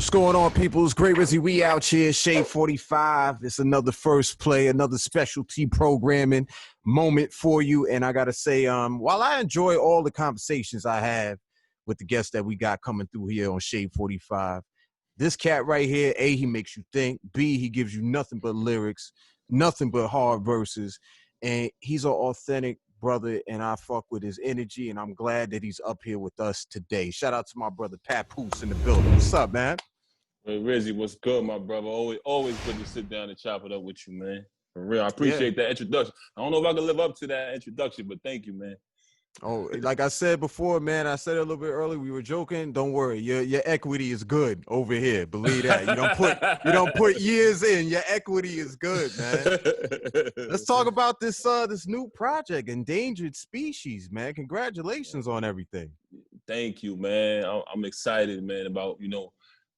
What's going on, people? It's Great Rizzy. We out here, Shade 45. It's another first play, another specialty programming moment for you. And I gotta say, while I enjoy all the conversations I have with the guests that we got coming through here on Shade 45, this cat right here, A, he makes you think. B, he gives you nothing but lyrics, nothing but hard verses. And he's an authentic brother, and I fuck with his energy, and I'm glad that he's up here with us today. Shout out to my brother Papoose in the building. What's up, man? Hey, Rizzy, what's good, my brother? Always good to sit down and chop it up with you, man. For real, I appreciate that introduction. I don't know if I can live up to that introduction, but thank you, man. Oh, like I said before, man, I said it a little bit earlier. We were joking. Don't worry, your equity is good over here. Believe that. You don't put years in. Your equity is good, man. Let's talk about this new project, Endangered Species, man. Congratulations on everything. Thank you, man. I'm excited, man, about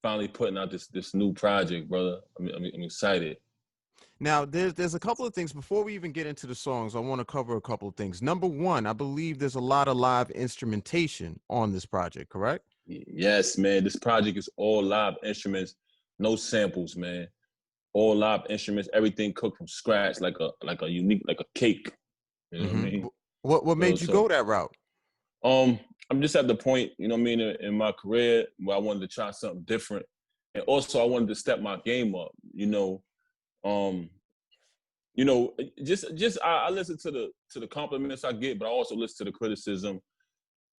finally putting out this new project, brother. I'm excited. Now, there's a couple of things before we even get into the songs. I want to cover a couple of things. Number one, I believe there's a lot of live instrumentation on this project, correct? Yes, man. This project is all live instruments, no samples, man. All live instruments, everything cooked from scratch, like a unique, like a cake. You know what I mean? What made you go that route? I'm just at the point, you know what I mean, in my career where I wanted to try something different, and also I wanted to step my game up. I listen to the compliments I get, but I also listen to the criticism.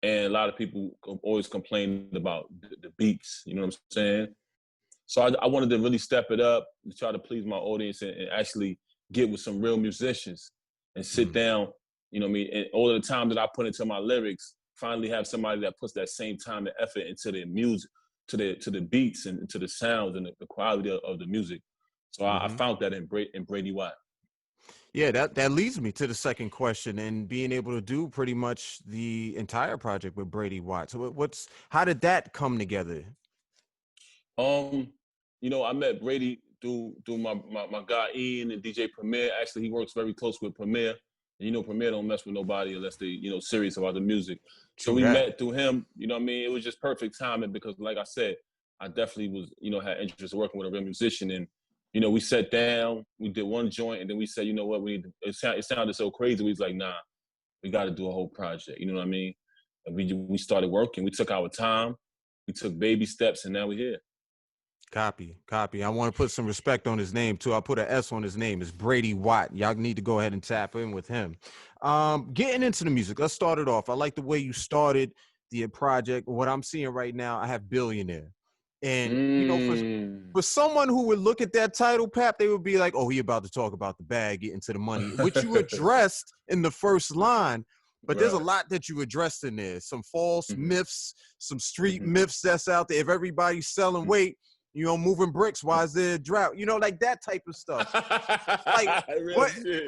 And a lot of people always complain about the beats. You know what I'm saying? So I wanted to really step it up to try to please my audience and actually get with some real musicians and sit down. You know what I mean? And all of the time that I put into my lyrics, finally have somebody that puts that same time and effort into their music, to the beats and to the sounds and the quality of the music. So I found that in Brady Watt. Yeah, that leads me to the second question, and being able to do pretty much the entire project with Brady Watt. So how did that come together? I met Brady through my guy Ian and DJ Premier. Actually, he works very close with Premier. And Premier don't mess with nobody unless they, serious about the music. So we met through him, you know what I mean? It was just perfect timing because, like I said, I definitely was, had interest in working with a real musician. And, we sat down, we did one joint, and then we said, you know what, it sounded so crazy. We was like, nah, we got to do a whole project. You know what I mean? And we started working. We took our time. We took baby steps, and now we're here. Copy. I want to put some respect on his name, too. I'll put an S on his name. It's Brady Watt. Y'all need to go ahead and tap in with him. Getting into the music, let's start it off. I like the way you started the project. What I'm seeing right now, I have Billionaire. And, for someone who would look at that title, Pap, they would be like, oh, he about to talk about the bag, getting to the money, which you addressed in the first line. But there's a lot that you addressed in there. Some false myths, some street myths that's out there. If everybody's selling weight, moving bricks, why is there a drought? Like that type of stuff.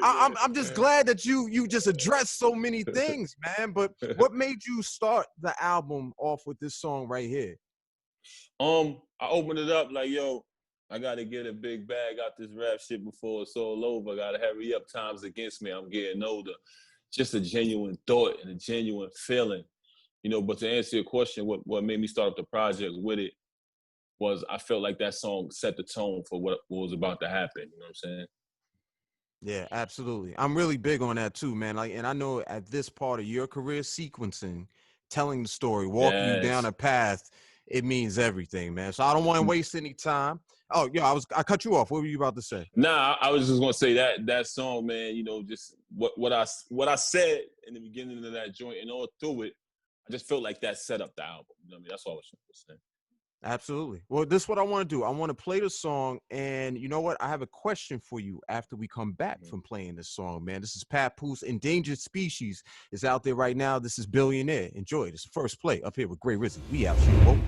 I'm just glad that you just addressed so many things, man. But what made you start the album off with this song right here? I opened it up like, yo, I got to get a big bag out this rap shit before it's all over. I got to hurry up. Time's against me. I'm getting older. Just a genuine thought and a genuine feeling, But to answer your question, what made me start up the project with it was I felt like that song set the tone for what was about to happen. You know what I'm saying? Yeah, absolutely. I'm really big on that too, man. And I know at this part of your career, sequencing, telling the story, walking you down a path, it means everything, man. So I don't want to waste any time. Oh, yeah, I cut you off. What were you about to say? Nah, I was just gonna say that song, man. Just what I said in the beginning of that joint and all through it, I just felt like that set up the album. You know what I mean? That's all I was saying. Absolutely. Well, this is what I want to do. I want to play the song, and you know what? I have a question for you after we come back from playing this song, man. This is Papoose. Endangered Species is out there right now. This is Billionaire. Enjoy this first play up here with Great Rizzy. We out here. Whoa.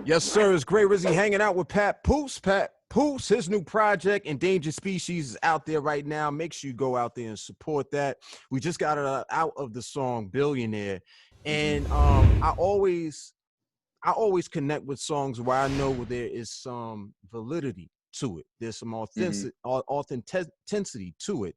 Yes, sir. It's Great Rizzy hanging out with Papoose. Papoose, his new project, Endangered Species, is out there right now. Make sure you go out there and support that. We just got it out of the song Billionaire, and I always connect with songs where I know there is some validity to it. There's some authenticity to it.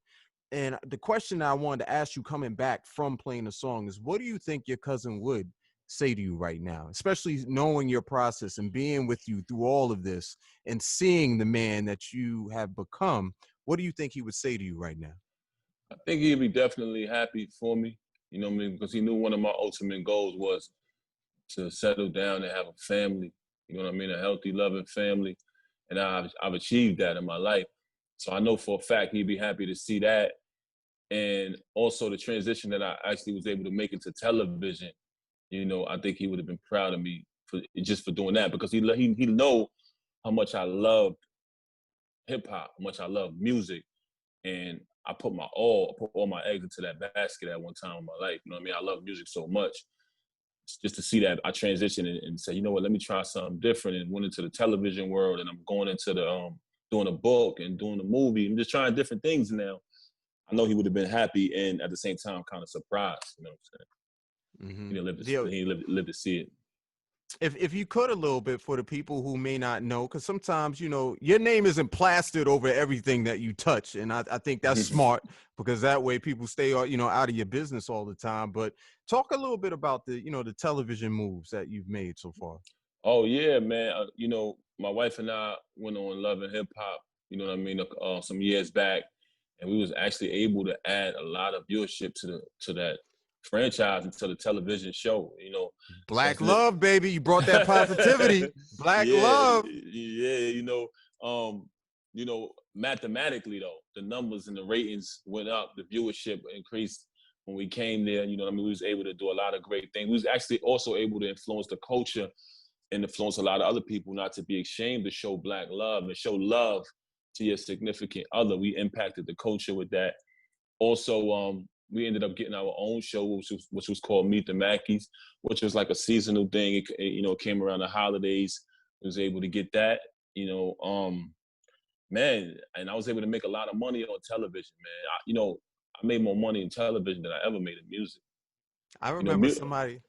And the question I wanted to ask you coming back from playing the song is, what do you think your cousin Wood say to you right now, especially knowing your process and being with you through all of this and seeing the man that you have become? What do you think he would say to you right now? I think he'd be definitely happy for me, you know what I mean? Because he knew one of my ultimate goals was to settle down and have a family, you know what I mean? A healthy, loving family. And I've achieved that in my life. So I know for a fact he'd be happy to see that. And also the transition that I actually was able to make into television, you know, I think he would have been proud of me for doing that, because he know how much I loved hip hop, how much I love music. And I put all my eggs into that basket at one time in my life. You know what I mean? I love music so much. Just to see that I transitioned and say, you know what, let me try something different, and went into the television world, and I'm going into the doing a book and doing a movie. I'm just trying different things now. I know he would have been happy and at the same time kind of surprised. You know what I'm saying? Mm-hmm. He didn't live to see it. If you could a little bit for the people who may not know, because sometimes, you know, your name isn't plastered over everything that you touch. And I think that's smart, because that way people stay, you know, out of your business all the time. But talk a little bit about the, you know, the television moves that you've made so far. Oh, yeah, man. You know, my wife and I went on Love and Hip Hop, you know what I mean, some years back. And we was actually able to add a lot of viewership to that franchise and to the television show, you know. Black love, baby. You brought that positivity. Black love. Yeah, you know, mathematically though, the numbers and the ratings went up, the viewership increased when we came there. You know what I mean? We was able to do a lot of great things. We was actually also able to influence the culture and influence a lot of other people not to be ashamed to show Black love and show love to your significant other. We impacted the culture with that. Also, we ended up getting our own show, which was called Meet the Mackies, which was like a seasonal thing. It, you know, came around the holidays. I was able to get that, you know, man, and I was able to make a lot of money on television, man. You know, I made more money in television than I ever made in music. I remember somebody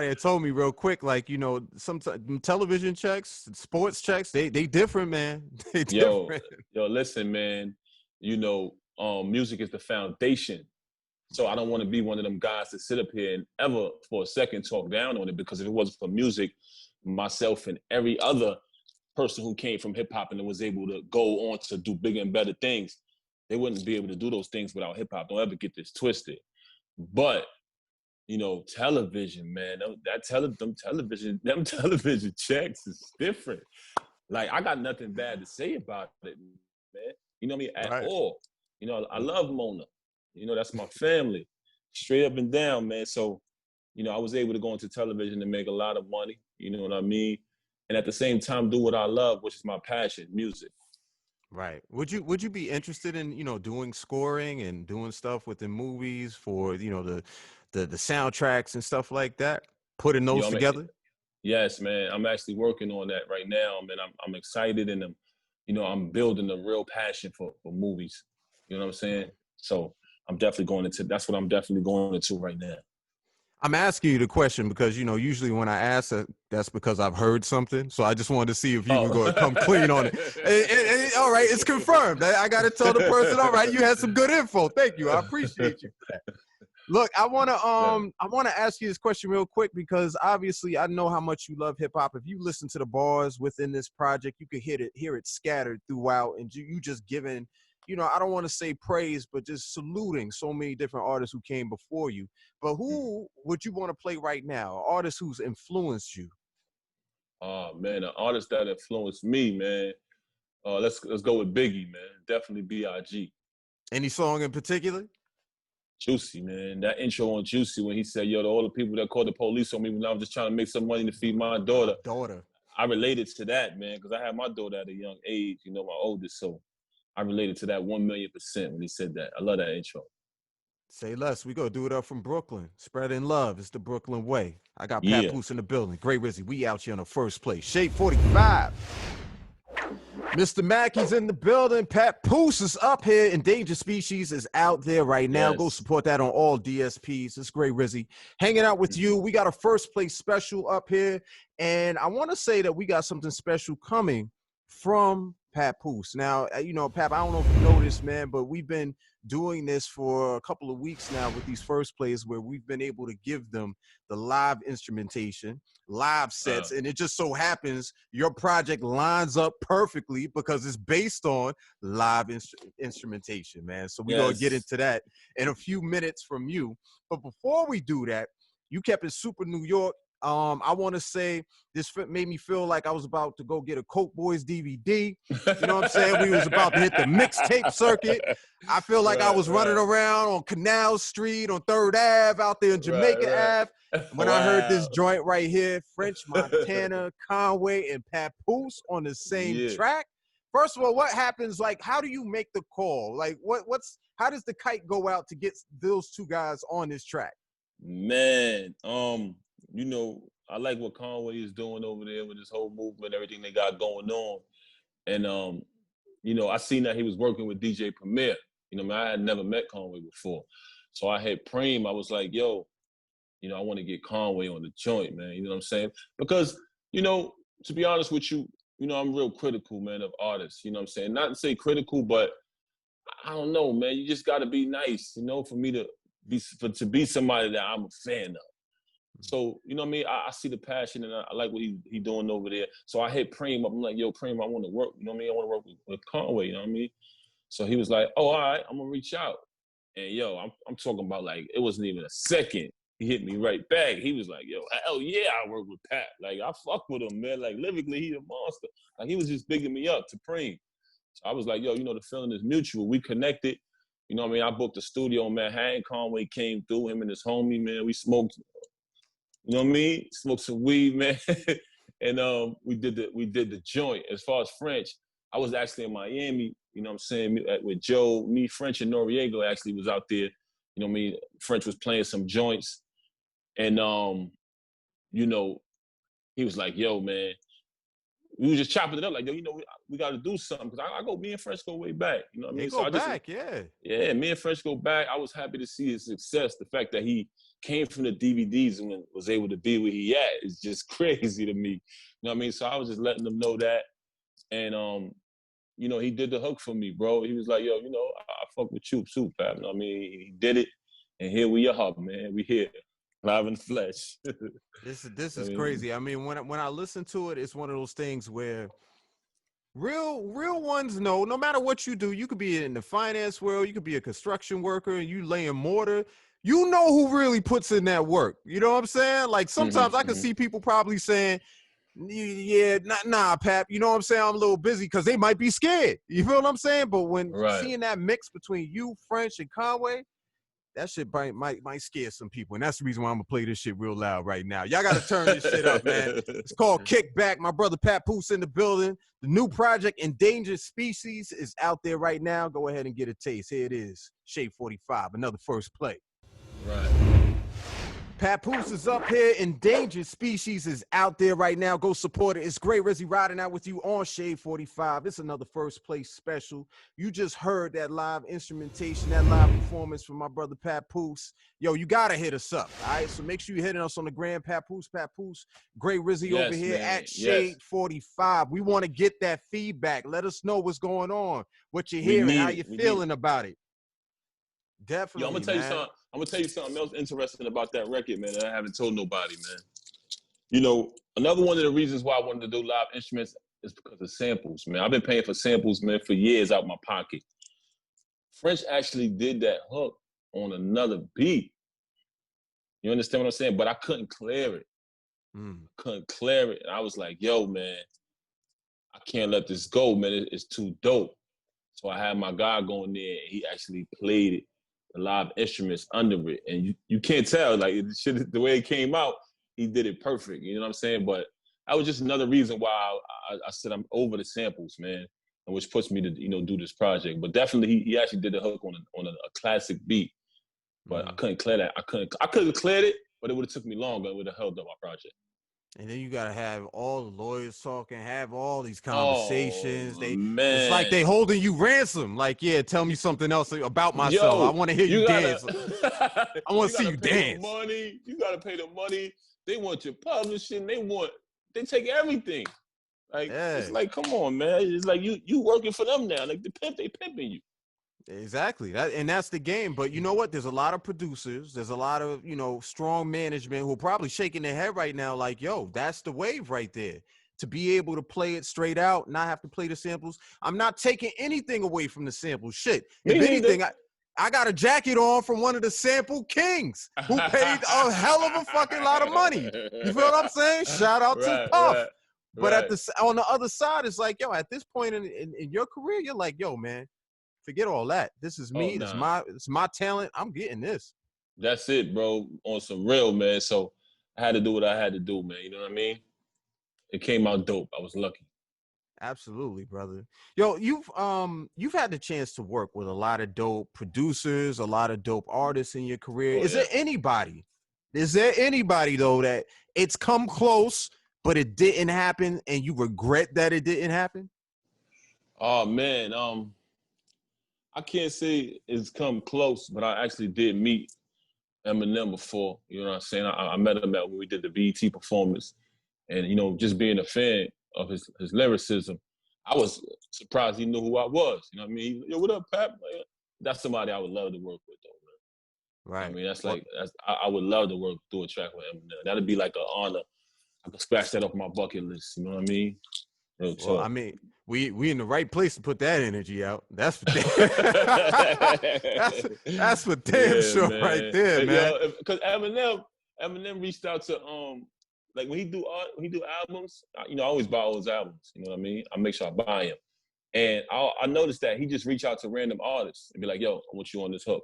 had told me real quick, like, you know, sometimes television checks, sports checks, they different, man. They different. Yo, listen, man, you know, music is the foundation. So I don't want to be one of them guys to sit up here and ever for a second talk down on it, because if it wasn't for music, myself and every other person who came from hip hop and was able to go on to do bigger and better things, they wouldn't be able to do those things without hip hop. Don't ever get this twisted. But you know, television, man, them television checks is different. Like, I got nothing bad to say about it, man. You know what I mean? At all. You know, I love Mona. You know, that's my family, straight up and down, man. So, you know, I was able to go into television and make a lot of money. You know what I mean? And at the same time, do what I love, which is my passion, music. Right. Would you be interested in, you know, doing scoring and doing stuff within movies for, you know, the soundtracks and stuff like that? Putting those together? Yes, man. I'm actually working on that right now, man. I'm excited, and I'm building a real passion for movies. You know what I'm saying? So that's what I'm definitely going into right now. I'm asking you the question because, you know, usually when I ask that, that's because I've heard something. So I just wanted to see if you were going to come clean on it. All right, it's confirmed. I got to tell the person, all right, you had some good info. Thank you. I appreciate you for that. Look, I want to ask you this question real quick, because obviously I know how much you love hip hop. If you listen to the bars within this project, you could hear it scattered throughout, and you just giving, you know, I don't want to say praise, but just saluting so many different artists who came before you. But who would you want to play right now? An artist who's influenced you? Oh man, an artist that influenced me, man. Let's go with Biggie, man. Definitely B.I.G. Any song in particular? Juicy, man. That intro on Juicy when he said, yo, to all the people that called the police on me when I was just trying to make some money to feed my daughter. I related to that, man, because I had my daughter at a young age, you know, my oldest. So I related to that 1,000,000% when he said that. I love that intro. Say less. We go do it up from Brooklyn. Spreading love. It's the Brooklyn way. I got Papoose in the building. Great Rizzy. We out here on the first place. Shade 45. Mr. Mackey's in the building. Papoose is up here. Endangered Species is out there right now. Yes. Go support that on all DSPs. It's Great Rizzy hanging out with you. We got a first place special up here. And I want to say that we got something special coming from Papoose. Now, you know, Pap, I don't know if you know this, man, but we've been doing this for a couple of weeks now with these first plays where we've been able to give them the live instrumentation, live sets, and it just so happens your project lines up perfectly because it's based on live instrumentation, man. So we're going to get into that in a few minutes from you. But before we do that, you kept it super New York. I want to say this made me feel like I was about to go get a Coke Boys DVD. You know what I'm saying? We was about to hit the mixtape circuit. I feel like I was running around on Canal Street, on 3rd Ave, out there in Jamaica Ave. When I heard this joint right here, French Montana, Conway, and Papoose on the same track. First of all, what happens? Like, how do you make the call? Like, how does the kite go out to get those two guys on this track? Man, you know, I like what Conway is doing over there with this whole movement, everything they got going on. And, you know, I seen that he was working with DJ Premier. You know, I had never met Conway before. So I had Preem. I was like, yo, you know, I want to get Conway on the joint, man. You know what I'm saying? Because, you know, to be honest with you, you know, I'm real critical, man, of artists. You know what I'm saying? Not to say critical, but I don't know, man. You just got to be nice, you know, for me to be somebody that I'm a fan of. So, you know what I mean? I see the passion and I like what he doing over there. So I hit Preem up. I'm like, yo, Preem, I want to work. You know what I mean? I want to work with Conway, you know what I mean? So he was like, oh, all right, I'm going to reach out. And yo, I'm talking about like, it wasn't even a second. He hit me right back. He was like, yo, hell yeah, I work with Pat. Like, I fuck with him, man. Like, lyrically, he a monster. Like, he was just bigging me up to Preem. So I was like, yo, you know, the feeling is mutual. We connected. You know what I mean? I booked a studio in Manhattan. Conway came through, him and his homie, man. We smoked. You know what I mean? Smoked some weed, man. And we did the joint. As far as French, I was actually in Miami, you know what I'm saying, with Joe, me, French, and Noriego actually was out there. You know what I mean? French was playing some joints. And, you know, he was like, yo, man, we was just chopping it up like, yo, you know, we got to do something. Because me and French go way back. You know what I mean? Go back, yeah. Yeah, me and French go back. I was happy to see his success. The fact that he came from the DVDs and was able to be where he at is just crazy to me. You know what I mean? So I was just letting them know that. And, you know, he did the hook for me, bro. He was like, yo, you know, I fuck with you too, Pat. You know what I mean? He did it. And here we are, man. We here. Live in the flesh. This is crazy. I mean, when I listen to it, it's one of those things where real ones know, no matter what you do, you could be in the finance world, you could be a construction worker, and you laying mortar. You know who really puts in that work. You know what I'm saying? Like sometimes I can see people probably saying, yeah, nah, Pap. You know what I'm saying? I'm a little busy because they might be scared. You feel what I'm saying? But when seeing that mix between you, French, and Conway, that shit might scare some people. And that's the reason why I'm going to play this shit real loud right now. Y'all got to turn this shit up, man. It's called Kickback. My brother Papoose in the building. The new project, Endangered Species, is out there right now. Go ahead and get a taste. Here it is. Shade 45, another first play. Right. Papoose is up here. Endangered Species is out there right now. Go support it. It's great Rizzy riding out with you on Shade 45. It's another first place special. You just heard that live instrumentation, that live performance from my brother Papoose. Yo, you got to hit us up, all right? So make sure you're hitting us on the gram, Papoose, Great Rizzy over here at Shade 45. We want to get that feedback. Let us know what's going on, what you're hearing, how you're feeling about it. Definitely, yo, I'm gonna tell you something else interesting about that record, man, that I haven't told nobody, man. You know, another one of the reasons why I wanted to do live instruments is because of samples, man. I've been paying for samples, man, for years out my pocket. French actually did that hook on another beat. You understand what I'm saying? But I couldn't clear it. Couldn't clear it. And I was like, yo, man, I can't let this go, man. It's too dope. So I had my guy go in there, and he actually played it. The live instruments under it, and you can't tell, like the way it came out, he did it perfect. You know what I'm saying? But that was just another reason why I said I'm over the samples, man, and which puts me to do this project. But definitely, he actually did the hook on a classic beat. But I couldn't clear that. I could have cleared it, but it would have took me longer. It would have held up my project. And then you gotta have all the lawyers talking, have all these conversations. Man. It's like they holding you ransom. Like, yeah, tell me something else about myself. I want to hear you dance. I want to see you dance. You gotta pay the money. They want your publishing. They take everything. Like, it's Yeah. like, come on, man. It's like you working for them now. Like, they pimping you. Exactly. And that's the game. But you know what? There's a lot of producers. There's a lot of, strong management who are probably shaking their head right now like, yo, that's the wave right there. To be able to play it straight out, not have to play the samples. I'm not taking anything away from the samples. Shit. Me If neither. anything, I got a jacket on from one of the sample kings who paid a hell of a fucking lot of money. You feel what I'm saying? Shout out to Puff. But on the other side, it's like, yo, at this point in your career, you're like, yo, man, forget all that. This is me. It's my talent. I'm getting this. That's it, bro. On some real, man. So I had to do what I had to do, man. You know what I mean? It came out dope. I was lucky. Absolutely, brother. Yo, you've had the chance to work with a lot of dope producers, a lot of dope artists in your career. Is there anybody though that it's come close, but it didn't happen and you regret that it didn't happen? Oh man, I can't say it's come close, but I actually did meet Eminem before. You know what I'm saying? I met him when we did the BET performance. And, just being a fan of his lyricism, I was surprised he knew who I was. You know what I mean? Yo, what up, Pap? That's somebody I would love to work with, though, man. Right. I mean, I would love to work through a track with Eminem. That'd be like an honor. I could scratch that off my bucket list. You know what I mean? Well, I mean, we in the right place to put that energy out. That's for that's for damn sure, man. Right there, man. Because Eminem reached out to like when he do albums, I always buy all his albums. You know what I mean? I make sure I buy him, and I noticed that he just reach out to random artists and be like, "Yo, I want you on this hook,"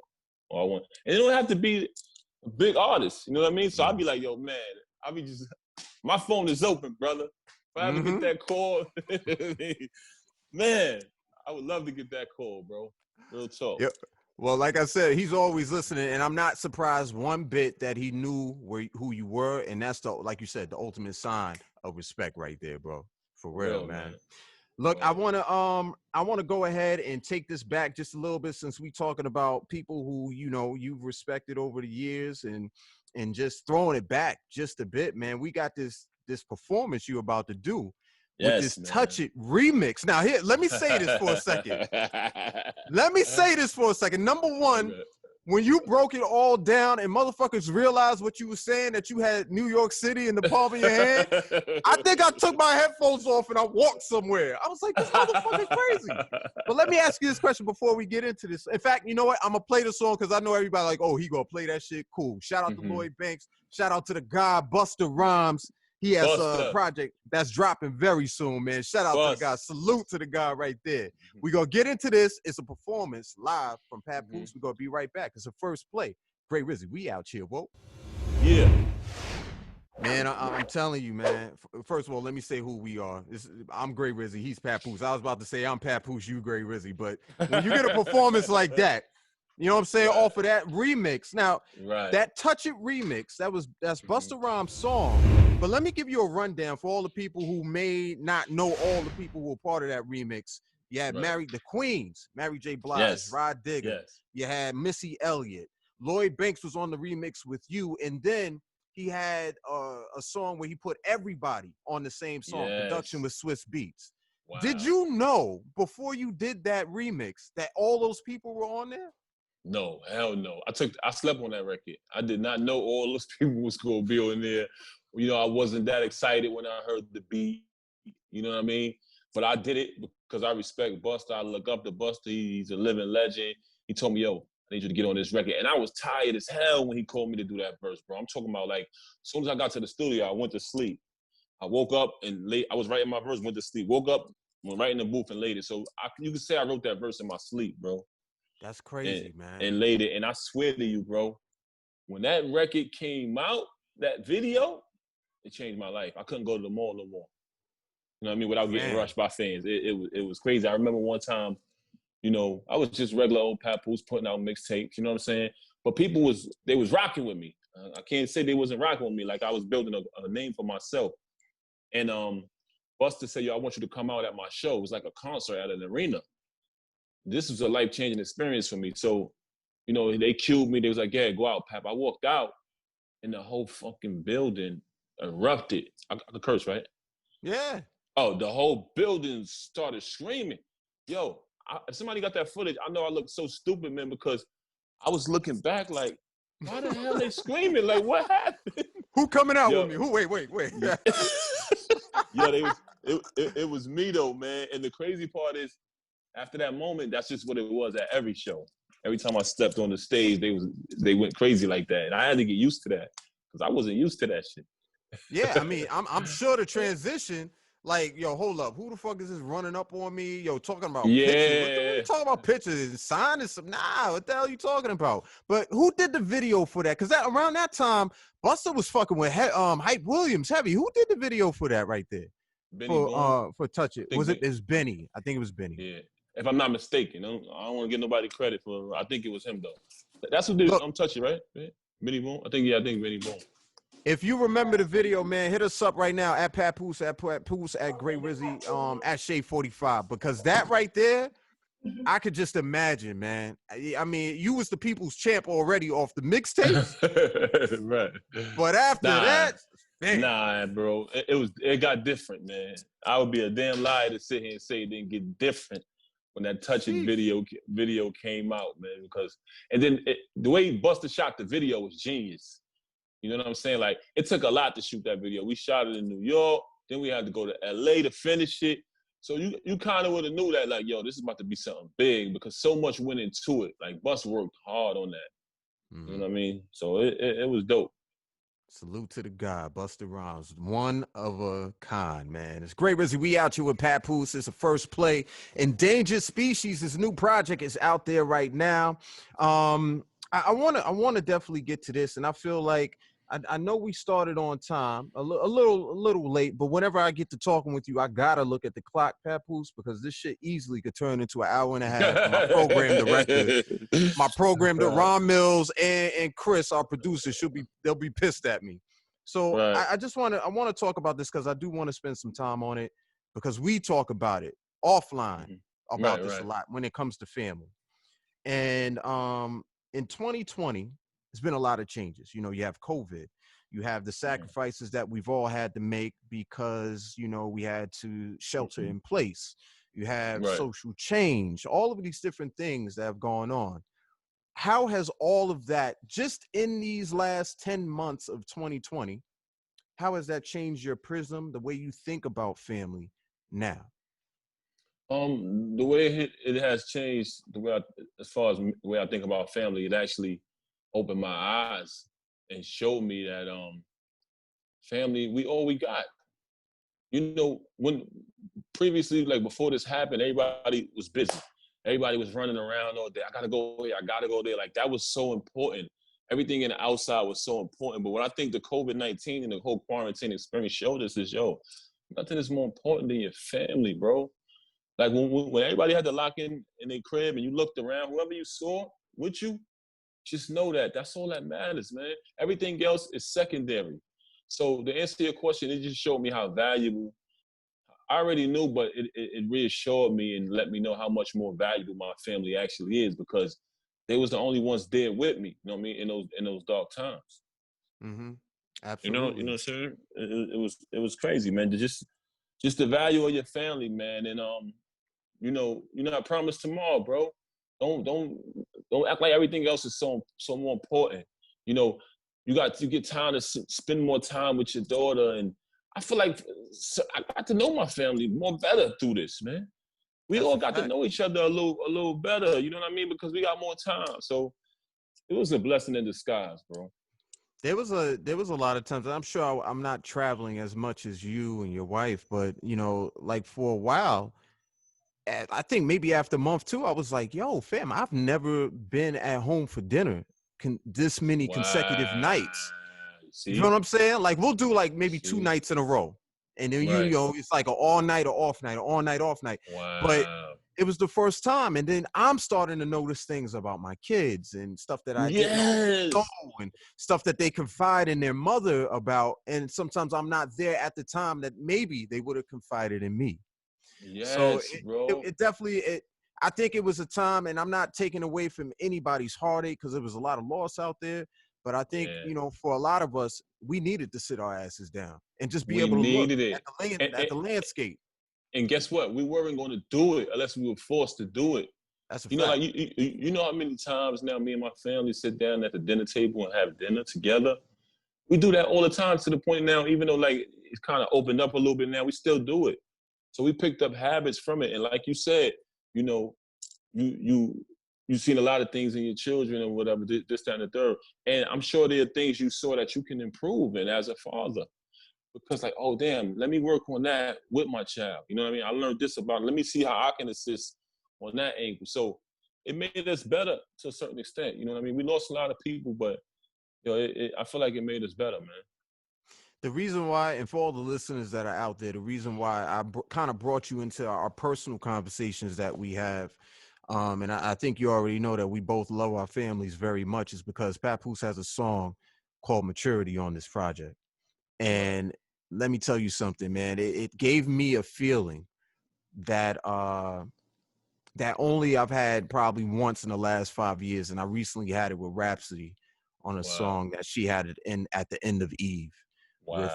and it don't have to be a big artist. You know what I mean? So I'd be like, "Yo, man, my phone is open, brother. If I ever get that call, man, I would love to get that call, bro. Real talk." Yep. Well, like I said, he's always listening, and I'm not surprised one bit that he knew who you were, and that's like you said, the ultimate sign of respect right there, bro. For real, man. Look, I want to go ahead and take this back just a little bit since we talking about people who you've respected over the years, and just throwing it back just a bit, man. We got this performance you about to do. With this Touch It remix. Now, here, let me say this for a second. Number one, when you broke it all down and motherfuckers realized what you were saying, that you had New York City in the palm of your hand, I think I took my headphones off and I walked somewhere. I was like, this motherfucker's crazy. But let me ask you this question before we get into this. In fact, you know what? I'm going to play the song because I know everybody like, oh, he going to play that shit. Cool. Shout out to Lloyd Banks. Shout out to the guy, Busta Rhymes. He has a project that's dropping very soon, man. Shout out to the guy. Salute to the guy right there. We're going to get into this. It's a performance live from Papoose. We're going to be right back. It's a first play. Great Rizzy, we out here, whoa. Yeah. Man, I'm telling you, man. First of all, let me say who we are. I'm Great Rizzy. He's Papoose. I was about to say I'm Papoose, you Great Rizzy. But when you get a performance like that, you know what I'm saying? Off of that remix. Now, that Touch It remix, that's Busta Rhymes' song. But let me give you a rundown for all the people who may not know all the people who were part of that remix. You had the Queens, Mary J. Blige, Rod Digger. You had Missy Elliott. Lloyd Banks was on the remix with you. And then he had a song where he put everybody on the same song. Production with Swiss Beats. Wow. Did you know before you did that remix that all those people were on there? No, hell no. I slept on that record. I did not know all those people was gonna be on there. I wasn't that excited when I heard the beat. You know what I mean? But I did it because I respect Busta. I look up to Busta. He's a living legend. He told me, yo, I need you to get on this record. And I was tired as hell when he called me to do that verse, bro. I'm talking about like, as soon as I got to the studio, I went to sleep. I woke up and I was writing my verse, went to sleep. Woke up, went right in the booth and laid it. So you can say I wrote that verse in my sleep, bro. That's crazy, man. And laid it. And I swear to you, bro, when that record came out, that video, it changed my life. I couldn't go to the mall no more. You know what I mean? Without getting rushed by fans. It was crazy. I remember one time, I was just regular old Papoose putting out mixtapes, you know what I'm saying? But people was rocking with me. I can't say they wasn't rocking with me. Like I was building a name for myself. And Busta said, yo, I want you to come out at my show. It was like a concert at an arena. This was a life-changing experience for me. So, they cued me. They was like, yeah, go out, Pap. I walked out and the whole fucking building erupted. I could curse, right? Yeah. Oh, the whole building started screaming. Yo, if somebody got that footage, I know I looked so stupid, man, because I was looking back like, why the hell they screaming? Like, what happened? Who coming out Yo, with me? Who? Wait. Yo, it was me though, man. And the crazy part is, after that moment, that's just what it was at every show. Every time I stepped on the stage, they went crazy like that, and I had to get used to that because I wasn't used to that shit. Yeah, I mean, I'm sure the transition. Like, yo, hold up. Who the fuck is this running up on me? Yo, talking about pictures. What are you talking about pictures? Signing some? Nah, what the hell are you talking about? But who did the video for that? Because around that time, Busta was fucking with Hype Williams heavy. Who did the video for that right there? Benny Boone. For Touch It. Was it Benny? I think it was Benny. Yeah. If I'm not mistaken. I don't want to give nobody credit for I think it was him though. That's what did Touch It, right? Benny Boone? I think Benny Boone. If you remember the video, man, hit us up right now at Papoose, at Great Rizzy, at Shade 45, because that right there, I could just imagine, man. I mean, you was the people's champ already off the mixtapes, right? But after that, man. Nah, bro, it got different, man. I would be a damn liar to sit here and say it didn't get different when that Touch It video came out, man. Because and then the way Busta shot the video was genius. You know what I'm saying? Like, it took a lot to shoot that video. We shot it in New York. Then we had to go to LA to finish it. So you kind of would have knew that, like, yo, this is about to be something big because so much went into it. Like, Busta worked hard on that. Mm-hmm. You know what I mean? So it was dope. Salute to the God, Busta Rhymes. One of a kind, man. It's Great Rizzy. We out here with Papoose. It's a first play. Endangered Species, his new project is out there right now. I want to definitely get to this, and I feel like I know we started on time, a little late, but whenever I get to talking with you, I gotta look at the clock, Papoose, because this shit easily could turn into an hour and a half. My program director, Ron Mills and Chris, our producer, they'll be pissed at me. So right. I want to talk about this because I do want to spend some time on it because we talk about it offline about this a lot when it comes to family. And in 2020, there's been a lot of changes. You know, you have COVID, you have the sacrifices that we've all had to make because, you know, we had to shelter in place. You have social change, all of these different things that have gone on. How has all of that, just in these last 10 months of 2020, how has that changed your prism, the way you think about family now? The way it has changed, as far as the way I think about family, it actually opened my eyes and showed me that family, we all we got. You know, when previously, like before this happened, everybody was busy. Everybody was running around all day. I gotta go here, I gotta go there. Like, that was so important. Everything in the outside was so important. But what I think the COVID-19 and the whole quarantine experience showed us is, yo, nothing is more important than your family, bro. Like, when everybody had to lock in their crib and you looked around, whoever you saw with you, just know that that's all that matters, man. Everything else is secondary. So to answer your question, it just showed me how valuable. I already knew, but it reassured me and let me know how much more valuable my family actually is, because they was the only ones there with me. You know what I mean? In those dark times. Mm-hmm. Absolutely. You know what I'm saying? It was crazy, man. Just the value of your family, man. And you know, you're not promised tomorrow, bro. Don't act like everything else is so more important. You know, you get time to spend more time with your daughter, and I feel like I got to know my family more better through this, man. We all got to know each other a little better. You know what I mean? Because we got more time. So it was a blessing in disguise, bro. There was a lot of times. I'm sure I'm not traveling as much as you and your wife, but you know, like for a while. I think maybe after month 2, I was like, yo, fam, I've never been at home for dinner this many consecutive nights. See? You know what I'm saying? Like, we'll do like maybe 2 nights in a row. And then, you know, it's like an all night or off night, or all night, off night. Wow. But it was the first time. And then I'm starting to notice things about my kids and stuff that I didn't know, and stuff that they confide in their mother about. And sometimes I'm not there at the time that maybe they would have confided in me. Yes, so bro. It definitely, I think it was a time, and I'm not taking away from anybody's heartache because there was a lot of loss out there, But I think, you know, for a lot of us, we needed to sit our asses down and just be We able to look needed it. at the landscape. And guess what? We weren't going to do it unless we were forced to do it. That's a fact. Know, like you know how many times now me and my family sit down at the dinner table and have dinner together? We do that all the time, to the point now, even though like it's kind of opened up a little bit now, we still do it. So we picked up habits from it. And like you said, you know, you've seen a lot of things in your children or whatever, this, that, and the third. And I'm sure there are things you saw that you can improve in as a father. Because like, oh, damn, let me work on that with my child. You know what I mean? I learned this about it. Let me see how I can assist on that angle. So it made us better to a certain extent. You know what I mean? We lost a lot of people, but you know, I feel like it made us better, man. The reason why, and for all the listeners that are out there, the reason why I kind of brought you into our personal conversations that we have, and I think you already know that we both love our families very much, is because Papoose has a song called Maturity on this project. And let me tell you something, man. It gave me a feeling that that only I've had probably once in the last 5 years, and I recently had it with Rhapsody on a song that she had at the end of Eve. With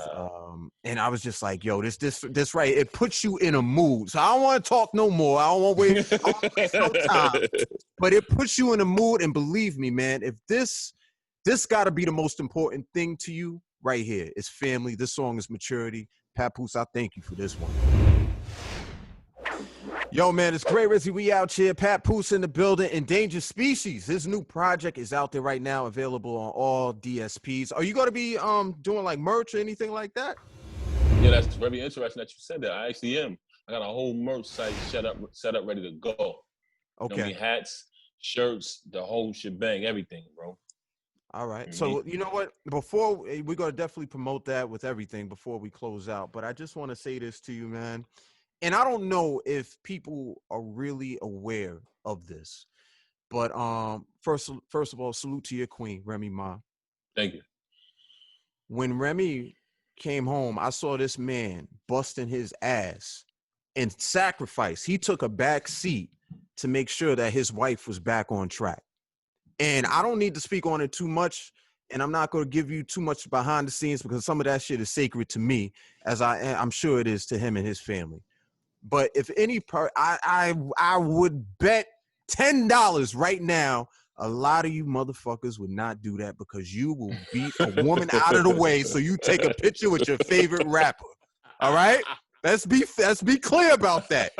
and I was just like, yo, this right, it puts you in a mood. So I don't want to talk no more. I don't want to waste no time. But it puts you in a mood, and believe me, man, if this got to be the most important thing to you right here. It's family. This song is Maturity. Papoose, I thank you for this one. Yo, man, it's great, Rizzy. We out here. Papoose in the building. Endangered Species. His new project is out there right now, available on all DSPs. Are you going to be doing like merch or anything like that? Yeah, that's very interesting that you said that. I actually am. I got a whole merch site set up, ready to go. Okay. You know what I mean? Hats, shirts, the whole shebang, everything, bro. All right. So, you know what? Before we're going to definitely promote that with everything before we close out. But I just want to say this to you, man. And I don't know if people are really aware of this, but first of all, salute to your queen, Remy Ma. Thank you. When Remy came home, I saw this man busting his ass and sacrifice. He took a back seat to make sure that his wife was back on track. And I don't need to speak on it too much, and I'm not going to give you too much behind the scenes because some of that shit is sacred to me, as I'm sure it is to him and his family. But if any part, I would bet $10 right now, a lot of you motherfuckers would not do that because you will beat a woman out of the way so you take a picture with your favorite rapper. All right? Let's be clear about that.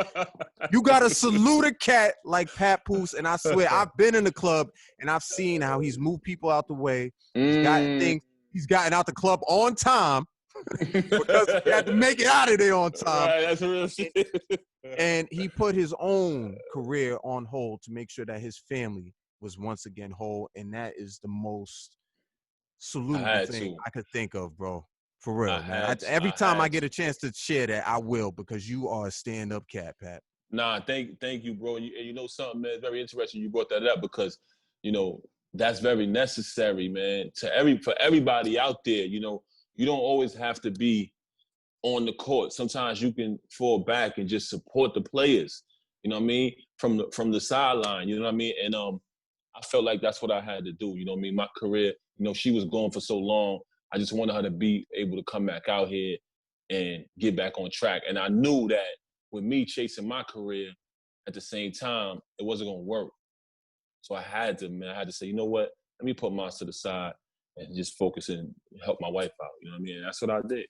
You gotta salute a cat like Papoose, and I swear I've been in the club and I've seen how he's moved people out the way. He's gotten out the club on time. Because he had to make it out of there on time. Right, that's real shit. And he put his own career on hold to make sure that his family was once again whole. And that is the most salutable thing I could think of, bro. For real, man. Every time I get a chance to share that, I will, because you are a stand-up cat, Pat. Nah, thank you, bro. And you know something, man, very interesting you brought that up, because, you know, that's very necessary, man, for everybody out there. You know, you don't always have to be on the court. Sometimes you can fall back and just support the players, you know what I mean, from the sideline, you know what I mean? And I felt like that's what I had to do, you know what I mean? My career, you know, she was gone for so long. I just wanted her to be able to come back out here and get back on track. And I knew that with me chasing my career at the same time, it wasn't gonna work. So I had to say, you know what? Let me put mine to the side and just focus and help my wife out. You know what I mean? And that's what I did.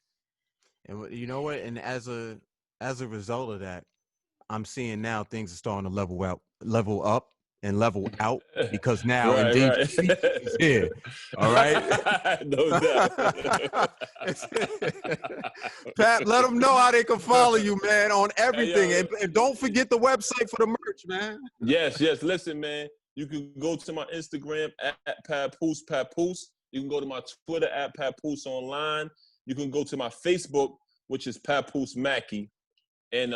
And you know what? And as a result of that, I'm seeing now things are starting to level up and level out, because now Endangered Species is here. All right? No doubt. Pat, let them know how they can follow you, man, on everything. Hey, and don't forget the website for the merch, man. Yes. Listen, man, you can go to my Instagram at Papoose. You can go to my Twitter at Papoose Online. You can go to my Facebook, which is Papoose Mackey. And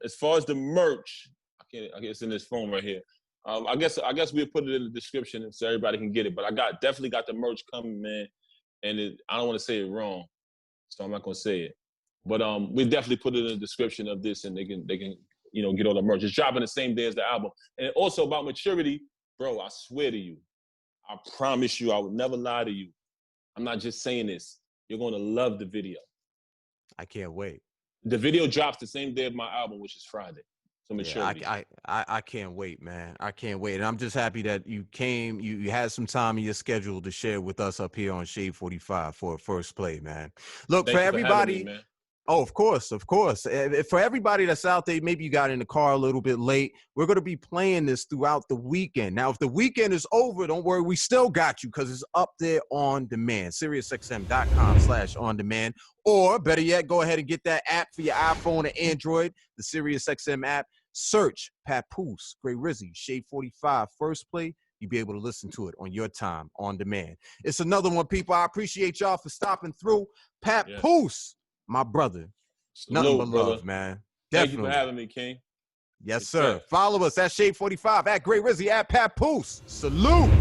as far as the merch, I guess in this phone right here. I guess we'll put it in the description so everybody can get it. But I definitely got the merch coming, man. And I don't want to say it wrong, so I'm not gonna say it. But we definitely put it in the description of this, and they can you know, get all the merch. It's dropping the same day as the album. And also about Maturity, bro, I swear to you, I promise you, I would never lie to you. I'm not just saying this. You're going to love the video. I can't wait. The video drops the same day of my album, which is Friday. So maturity. Yeah, I can't wait, man. I can't wait. And I'm just happy that you came, you had some time in your schedule to share with us up here on Shade 45 for a first play, man. Look, Thank for you everybody, having me, man. Oh, of course, of course. For everybody that's out there, maybe you got in the car a little bit late. We're going to be playing this throughout the weekend. Now, if the weekend is over, don't worry. We still got you because it's up there on demand. SiriusXM.com/on-demand. Or better yet, go ahead and get that app for your iPhone or Android, the SiriusXM app. Search Papoose, Great Rizzy, Shade 45, First Play. You'll be able to listen to it on your time, on demand. It's another one, people. I appreciate y'all for stopping through. Papoose. My brother. Salute, Nothing but brother. love, man. Thank Definitely. you for having me, King. Yes, sir. Follow us at Shade 45, at Great Rizzy, at Papoose. Salute.